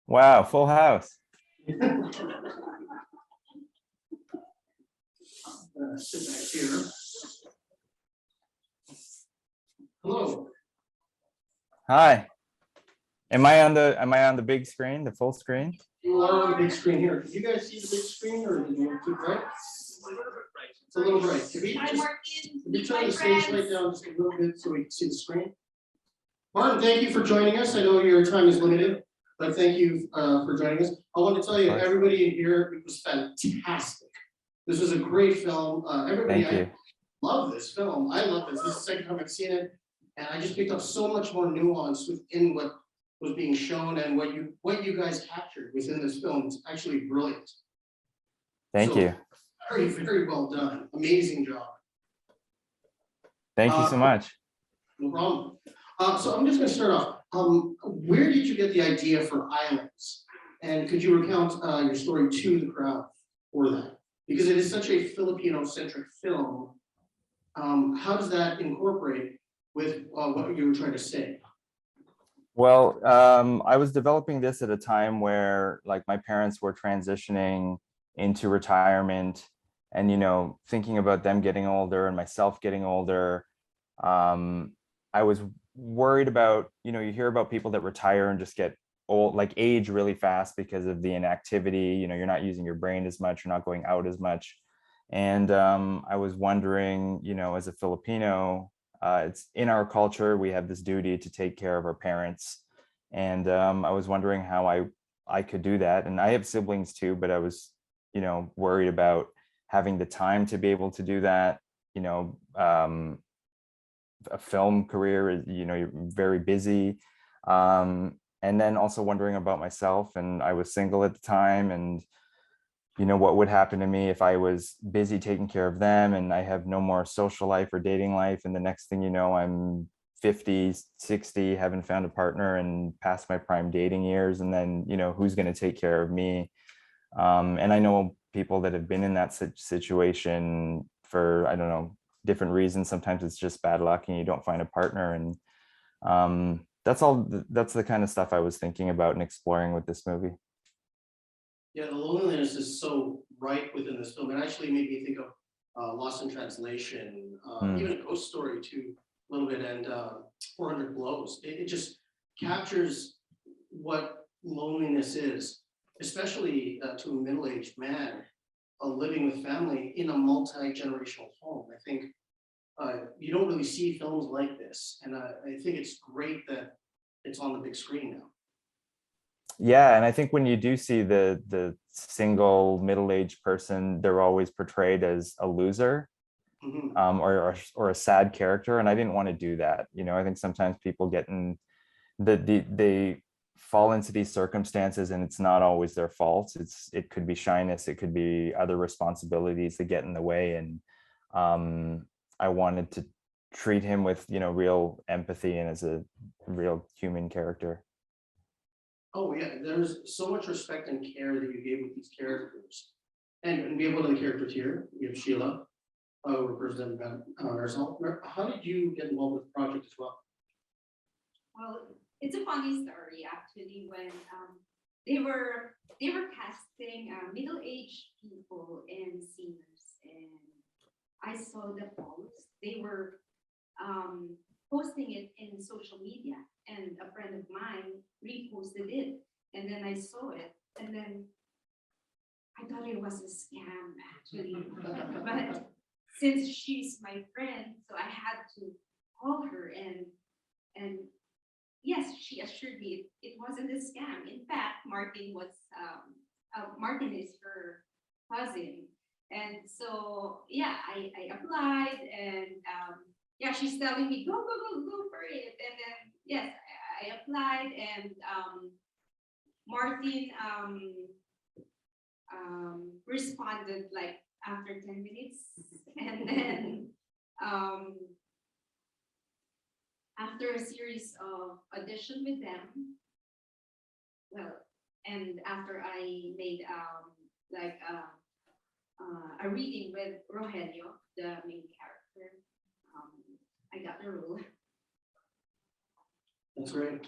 Wow, full house. Sit back here. Hello. Hi. Am I on the big screen, the full screen? You are on the big screen here. Can you guys see the big screen, or is it too bright? It's a little bright. Can we turn the stage light down just a little bit so we can see the screen? Martin, thank you for joining us. I know your time is limited, but thank you for joining us. I want to tell you, everybody in here, it was fantastic. This was a great film. Everybody, I love this film. I love this. This is the second time I've seen it, and I just picked up so much more nuance within what was being shown and what you guys captured within this film. It's actually brilliant. Thank you. Very, very well done. Amazing job. Thank you so much. No problem. So I'm just going to start off. Where did you get the idea for Islands? And could you recount your story to the crowd for that? Because it is such a Filipino-centric film. How does that incorporate with what you were trying to say? Well, I was developing this at a time where, like, my parents were transitioning into retirement, and thinking about them getting older and myself getting older. I was worried about, you hear about people that retire and just get old, like age really fast because of the inactivity. You're not using your brain as much, you're not going out as much. And I was wondering, as a Filipino, it's in our culture, we have this duty to take care of our parents. And I was wondering how I could do that. And I have siblings too, but I was, worried about having the time to be able to do that. A film career, you're very busy. And then also wondering about myself, and I was single at the time, and what would happen to me if I was busy taking care of them and I have no more social life or dating life, and the next thing you know, I'm 50, 60, haven't found a partner and past my prime dating years, and then who's going to take care of me? And I know people that have been in that situation for, I don't know, different reasons. Sometimes it's just bad luck and you don't find a partner, and that's the kind of stuff I was thinking about and exploring with this movie. Yeah, the loneliness is so right within this film. It actually made me think of Lost in Translation, even a Ghost Story too, a little bit, and 400 Blows. It just captures what loneliness is, especially to a middle-aged man living with family in a multi-generational home. I think you don't really see films like this, and I think it's great that it's on the big screen now. Yeah, and I think when you do see the single middle-aged person, they're always portrayed as a loser, or a sad character, and I didn't want to do that. I think sometimes people get in they fall into these circumstances and it's not always their fault. It could be shyness, it could be other responsibilities that get in the way, and I wanted to treat him with real empathy and as a real human character. Oh yeah, there's so much respect and care that you gave with these characters, and we have one of the characters here. We have Sheila, who represents herself. How did you get involved with the project as well? Well, it's a funny story actually. When they were casting middle-aged people and singers, and I saw the post. They were posting it in social media, and a friend of mine reposted it, and then I saw it, and then I thought it was a scam actually. But since she's my friend, so I had to call her, and yes, she assured me it wasn't a scam. In fact, Martin is her cousin, and so yeah, I applied, and yeah, she's telling me go for it, and then yes, I applied, and Martin responded like after 10 minutes, and then after a series of audition with them, well, and after I made like a reading with Rogelio, the main character, I got the role. That's great.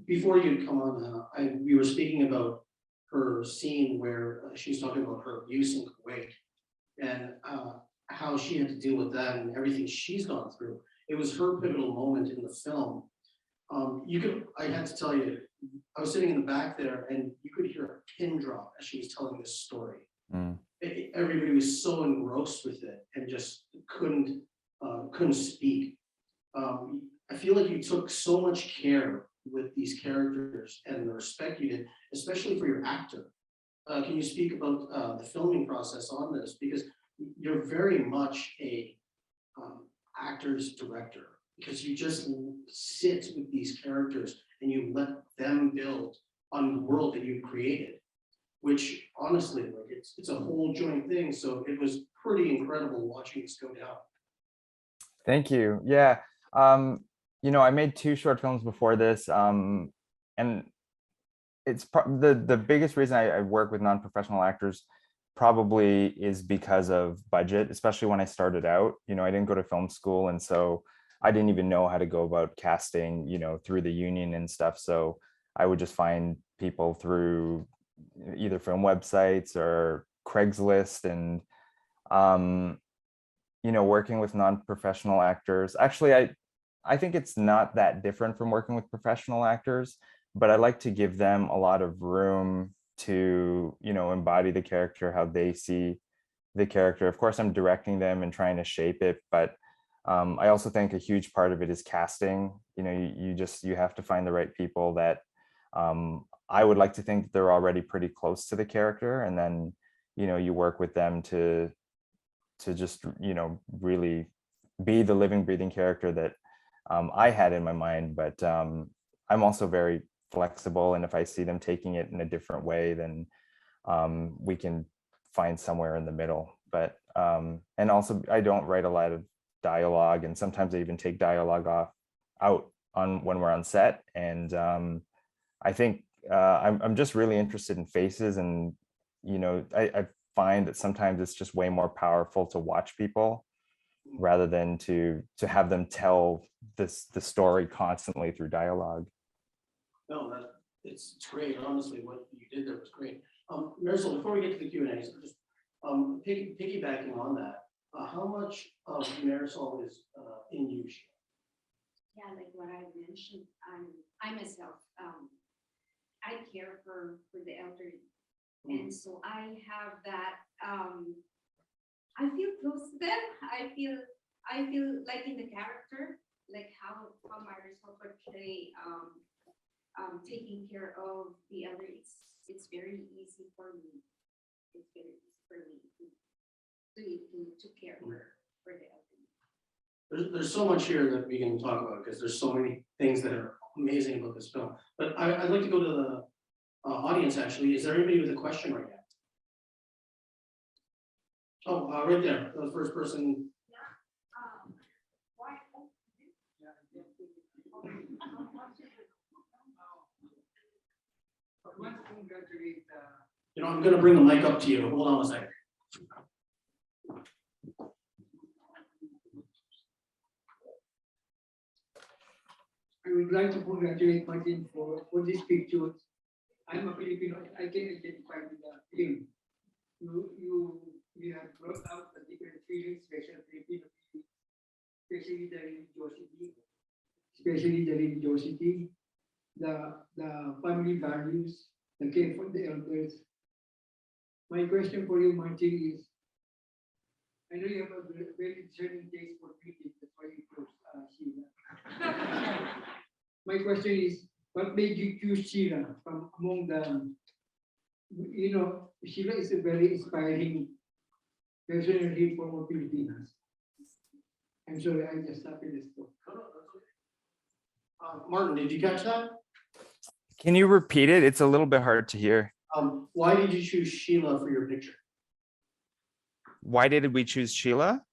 before you come on, we were speaking about her scene where she was talking about her abuse in Kuwait and how she had to deal with that and everything she's gone through. It was her pivotal moment in the film. I had to tell you, I was sitting in the back there and you could hear a pin drop as she was telling this story. Mm. Everybody was so engrossed with it and just couldn't speak. I feel like you took so much care with these characters and the respect you did, especially for your actor. Can you speak about the filming process on this? Because you're very much a actor's director, because you just sit with these characters and you let them build on the world that you've created, which honestly, like it's a whole joint thing. So it was pretty incredible watching this go down. Thank you. Yeah. You know, I made 2 short films before this, and it's the biggest reason I work with non-professional actors probably is because of budget, especially when I started out. You know, I didn't go to film school, and so I didn't even know how to go about casting, you know, through the union and stuff. So I would just find people through either film websites or Craigslist, and you know, working with non-professional actors. Actually, I think it's not that different from working with professional actors, but I like to give them a lot of room to, you know, embody the character how they see the character. Of course, I'm directing them and trying to shape it, but I also think a huge part of it is casting. You know, you have to find the right people that I would like to think that they're already pretty close to the character, and then, you know, you work with them to just, you know, really be the living, breathing character that I had in my mind. But I'm also very flexible, and if I see them taking it in a different way, then we can find somewhere in the middle. But and also, I don't write a lot of dialogue, and sometimes I even take dialogue out on when we're on set. And I think I'm just really interested in faces, and you know, I find that sometimes it's just way more powerful to watch people rather than to have them tell the story constantly through dialogue. No, it's great. Honestly, what you did there was great. Marisol, before we get to the Q&A, so just piggybacking on that, how much of Marisol is in you? Yeah, like what I mentioned, I myself, I care for the elderly. And so I have that, I feel close to them. I feel like in the character, like how Marisol portray taking care of the elderly. It's very easy for me. It's very easy for me to care for the elderly. There's so much here that we can talk about because there's so many things that are amazing about this film. But I'd like to go to the audience, actually. Is there anybody with a question right now? Oh, right there, the first person. You know, I'm going to bring the mic up to you. Hold on a second. I would like to congratulate Martin for this picture. I'm a Filipino. I can identify with the film. You have brought out the different feelings, special Filipino feelings, especially the religiosity, the family values, the care for the elders. My question for you, Martin, is I know you have a very discerning taste for beauty, that's why you chose Sheila. My question is, what made you choose Sheila from among the, you know, Sheila is a very inspiring personality from Filipinas. I'm sorry, I just started this talk. Martin, did you catch that? Can you repeat it? It's a little bit hard to hear. Why did you choose Sheila for your picture? Why did we choose Sheila?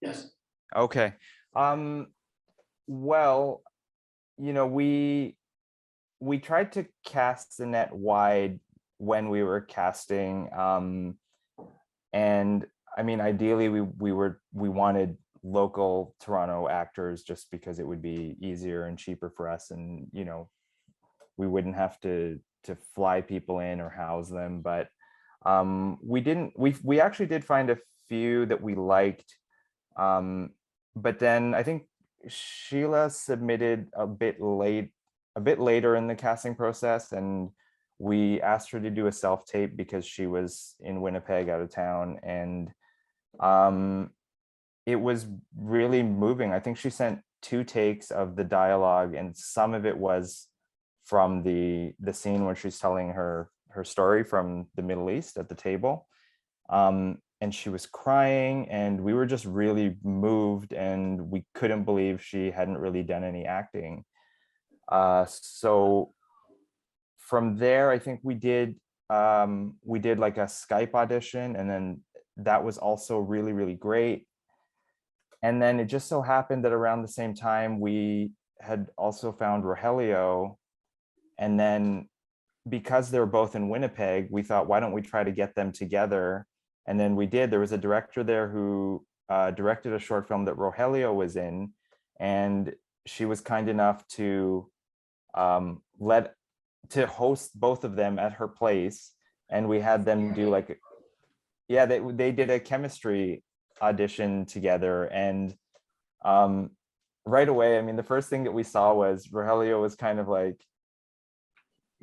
Yes. Okay. Well, you know, we tried to cast the net wide when we were casting, and I mean, ideally we wanted local Toronto actors just because it would be easier and cheaper for us, and you know, we wouldn't have to fly people in or house them. But we actually did find a few that we liked. But then I think Sheila submitted a bit later in the casting process, and we asked her to do a self-tape because she was in Winnipeg out of town, and it was really moving. I think she sent 2 takes of the dialogue, and some of it was from the scene where she's telling her story from the Middle East at the table. And she was crying, and we were just really moved, and we couldn't believe she hadn't really done any acting. So from there, I think we did like a Skype audition, and then that was also really, really great. And then it just so happened that around the same time, we had also found Rogelio. And then because they were both in Winnipeg, we thought, why don't we try to get them together? And then we did. There was a director there who directed a short film that Rogelio was in, and she was kind enough to host both of them at her place. And we had them do like, yeah, they did a chemistry audition together. And right away, I mean, the first thing that we saw was Rogelio was kind of like,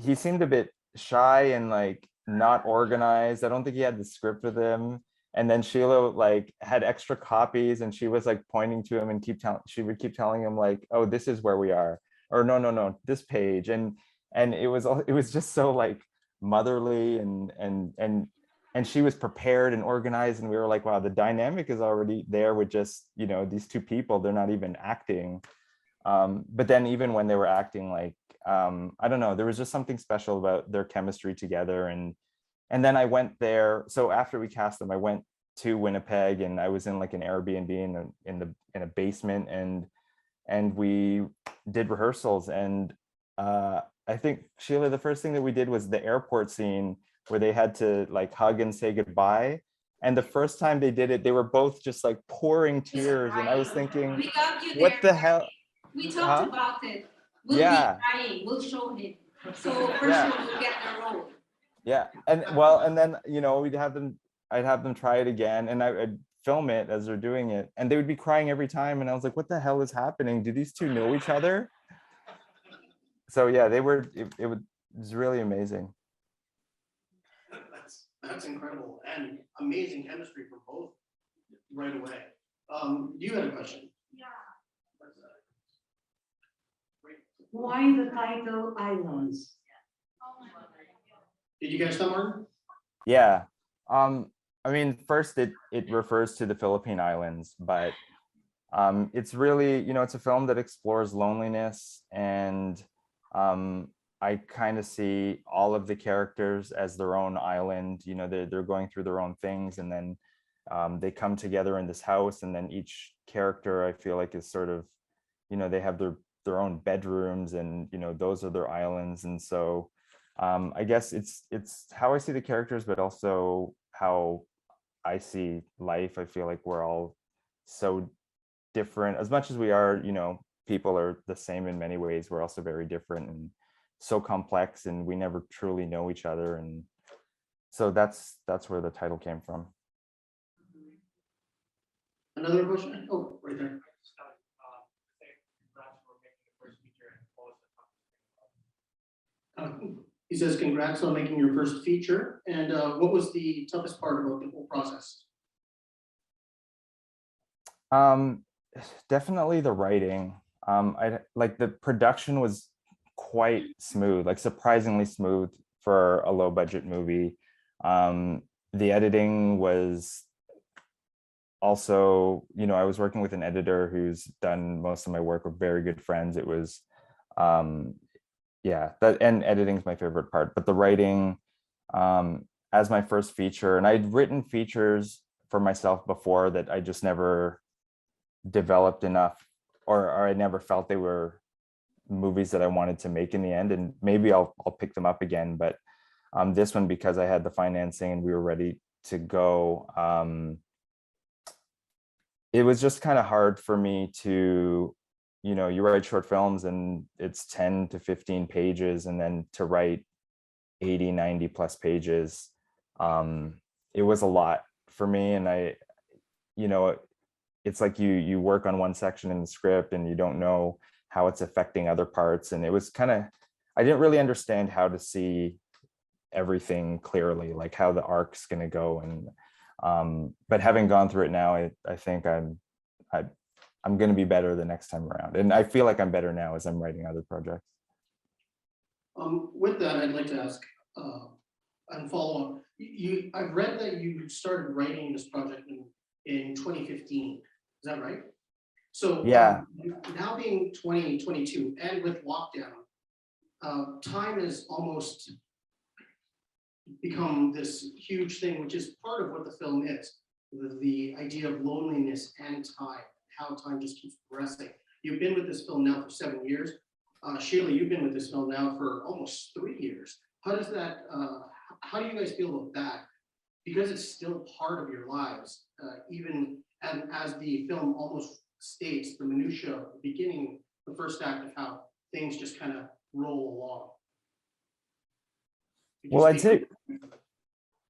he seemed a bit shy and like not organized. I don't think he had the script with him. And then Sheila like had extra copies, and she was like pointing to him and she would keep telling him like, oh, this is where we are, or no, this page. And it was just so like motherly, and she was prepared and organized, and we were like, wow, the dynamic is already there with just, you know, these 2 people. They're not even acting. But then even when they were acting, like, I don't know, there was just something special about their chemistry together. And then I went there. So after we cast them, I went to Winnipeg, and I was in like an Airbnb in a basement, and we did rehearsals. And I think, Sheila, the first thing that we did was the airport scene where they had to like hug and say goodbye. And the first time they did it, they were both just like pouring tears. And I was thinking, We got you what there. the hell? We talked Huh? about it. We'll Yeah. be crying. We'll show him. So for Yeah. sure we'll get the role. Yeah. And well, and then, you know, I'd have them try it again, and I'd film it as they're doing it, and they would be crying every time. And I was like, what the hell is happening? Do these 2 know each other? So yeah, it was really amazing. That's incredible, and amazing chemistry for both right away. You had a question? Yeah. Why the title Islands? Did you catch that, Martin? Yeah. I mean, first it refers to the Philippine Islands, but it's really, you know, it's a film that explores loneliness, and I kind of see all of the characters as their own island. You know, they're going through their own things, and then they come together in this house, and then each character, I feel like, is sort of, you know, they have their own bedrooms, and, you know, those are their islands. And so I guess it's how I see the characters, but also how I see life. I feel like we're all so different. As much as we are, you know, people are the same in many ways, we're also very different and so complex, and we never truly know each other. And so that's where the title came from. Another question? Oh, right there. He says, congrats on making your first feature. And what was the toughest part about the whole process? Definitely the writing. I like the production was quite smooth, like surprisingly smooth for a low budget movie. The editing was also, you know, I was working with an editor who's done most of my work. We're very good friends. It was, yeah, that, and editing is my favorite part, but the writing, as my first feature, and I'd written features for myself before that I just never developed enough, or I never felt they were movies that I wanted to make in the end. And maybe I'll pick them up again, but this one, because I had the financing and we were ready to go, it was just kind of hard for me to you know, you write short films and it's 10 to 15 pages, and then to write 80, 90 plus pages, it was a lot for me. And you know, it's like you work on one section in the script and you don't know how it's affecting other parts. And it was kind of, I didn't really understand how to see everything clearly, like how the arc's going to go. And but having gone through it now, I think I'm going to be better the next time around. And I feel like I'm better now as I'm writing other projects. With that, I'd like to ask and follow up. I've read that you started writing this project in 2015. Is that right? So Yeah. Now being 2022 and with lockdown, time has almost become this huge thing, which is part of what the film is. The idea of loneliness and time, how time just keeps progressing. You've been with this film now for 7 years. Sheila, you've been with this film now for almost 3 years. How does that, how do you guys feel about that? Because it's still part of your lives, even and as the film almost states, the minutia of the beginning, the first act of how things just kind of roll along. Well, I'd say,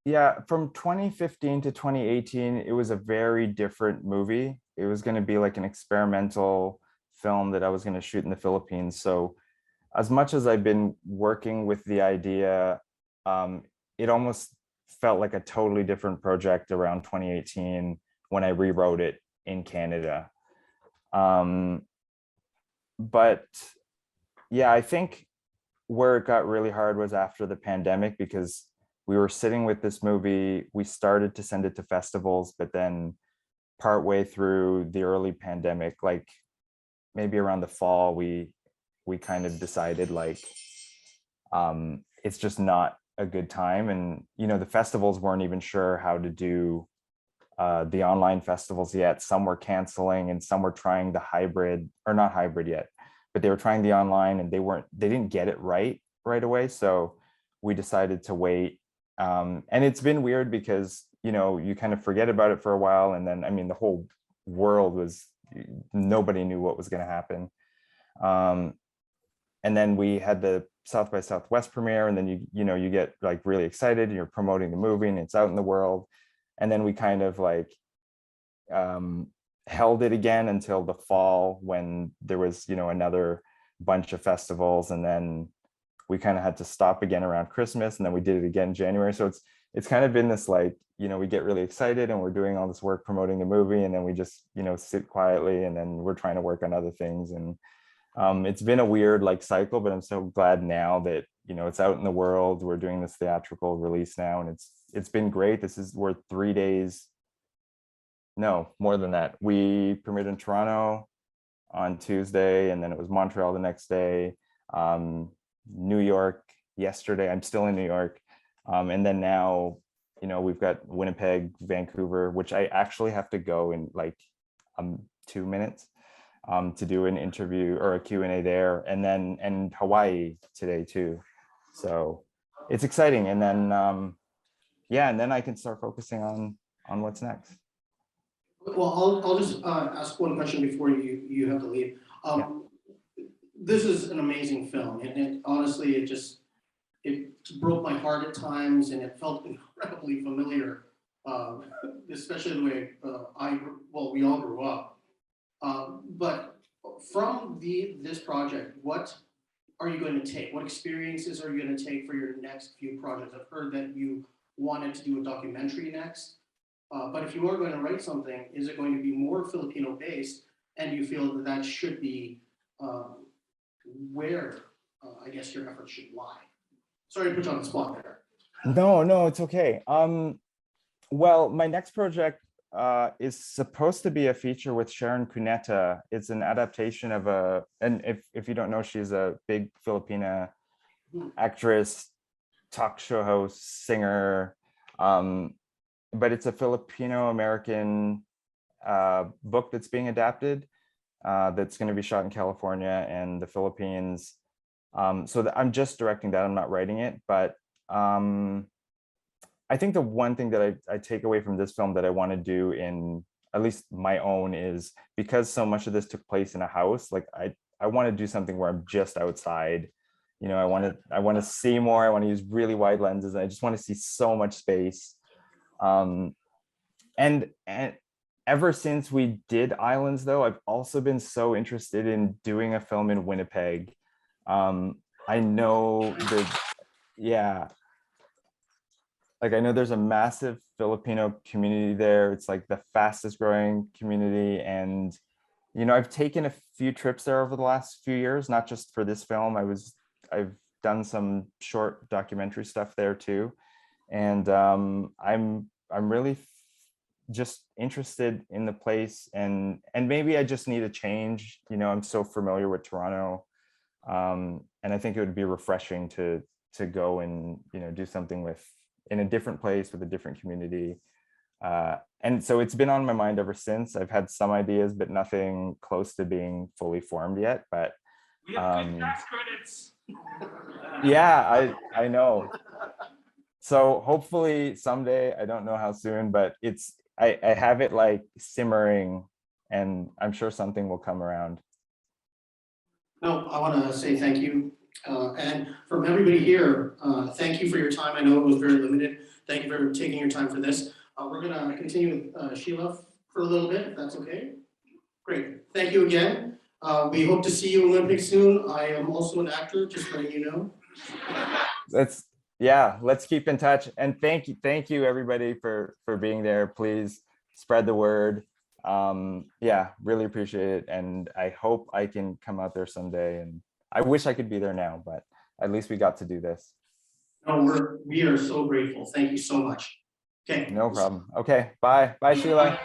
yeah, from 2015 to 2018, it was a very different movie. It was going to be like an experimental film that I was going to shoot in the Philippines. So as much as I've been working with the idea, it almost felt like a totally different project around 2018 when I rewrote it in Canada. But yeah, I think where it got really hard was after the pandemic, because we were sitting with this movie, we started to send it to festivals, but then partway through the early pandemic, like maybe around the fall, we kind of decided like it's just not a good time. And you know, the festivals weren't even sure how to do the online festivals yet. Some were canceling and some were trying the hybrid, or not hybrid yet, but they were trying the online and they didn't get it right away. So we decided to wait. And it's been weird because, you know, you kind of forget about it for a while. And then, I mean, the whole world was, nobody knew what was going to happen. And then we had the South by Southwest premiere, and then you know, you get like really excited and you're promoting the movie and it's out in the world. And then we kind of like held it again until the fall when there was, you know, another bunch of festivals, and then we kind of had to stop again around Christmas, and then we did it again in January. So it's kind of been this like, you know, we get really excited and we're doing all this work promoting the movie, and then we just, you know, sit quietly, and then we're trying to work on other things. And it's been a weird like cycle, but I'm so glad now that, you know, it's out in the world. We're doing this theatrical release now, and it's been great. We're 3 days, no, more than that. We premiered in Toronto on Tuesday, and then it was Montreal the next day, New York yesterday. I'm still in New York. And then now, you know, we've got Winnipeg, Vancouver, which I actually have to go in like 2 minutes to do an interview or a Q&A there, and Hawaii today too. So it's exciting. And then yeah, and then I can start focusing on what's next. Well, I'll just ask one question before you have to leave. This is an amazing film, and honestly, it broke my heart at times, and it felt incredibly familiar, especially the way we all grew up. But from this project, what are you going to take? What experiences are you going to take for your next few projects? I've heard that you wanted to do a documentary next. But if you are going to write something, is it going to be more Filipino based, and you feel that that should be where I guess your efforts should lie? Sorry to put you on the spot there. No, it's okay. Well, my next project is supposed to be a feature with Sharon Cuneta. It's an adaptation of and if you don't know, she's a big Filipina actress, talk show host, singer. But it's a Filipino-American book that's being adapted, that's going to be shot in California and the Philippines. So I'm just directing that. I'm not writing it, but I think the one thing that I take away from this film that I want to do in at least my own, is because so much of this took place in a house. Like I want to do something where I'm just outside. You know, I want to see more. I want to use really wide lenses. I just want to see so much space. And ever since we did Islands, though, I've also been so interested in doing a film in Winnipeg. I know that, yeah, like I know there's a massive Filipino community there. It's like the fastest growing community. And, you know, I've taken a few trips there over the last few years, not just for this film. I've done some short documentary stuff there too. And I'm really just interested in the place, and maybe I just need a change. You know, I'm so familiar with Toronto, and I think it would be refreshing to go and, you know, do something in a different place with a different community. And so it's been on my mind ever since. I've had some ideas, but nothing close to being fully formed yet. But we have good tax credits. yeah, I know. So hopefully someday, I don't know how soon, but I have it like simmering, and I'm sure something will come around. No, I want to say thank you. And from everybody here, thank you for your time. I know it was very limited. Thank you for taking your time for this. We're going to continue with Sheila for a little bit, if that's okay. Great. Thank you again. We hope to see you in Winnipeg soon. I am also an actor, just letting you know. Let's keep in touch. And thank you everybody for being there. Please spread the word. Yeah, really appreciate it. And I hope I can come out there someday. And I wish I could be there now, but at least we got to do this. No, we are so grateful. Thank you so much. Okay. No problem. Okay, bye. Bye, Sheila.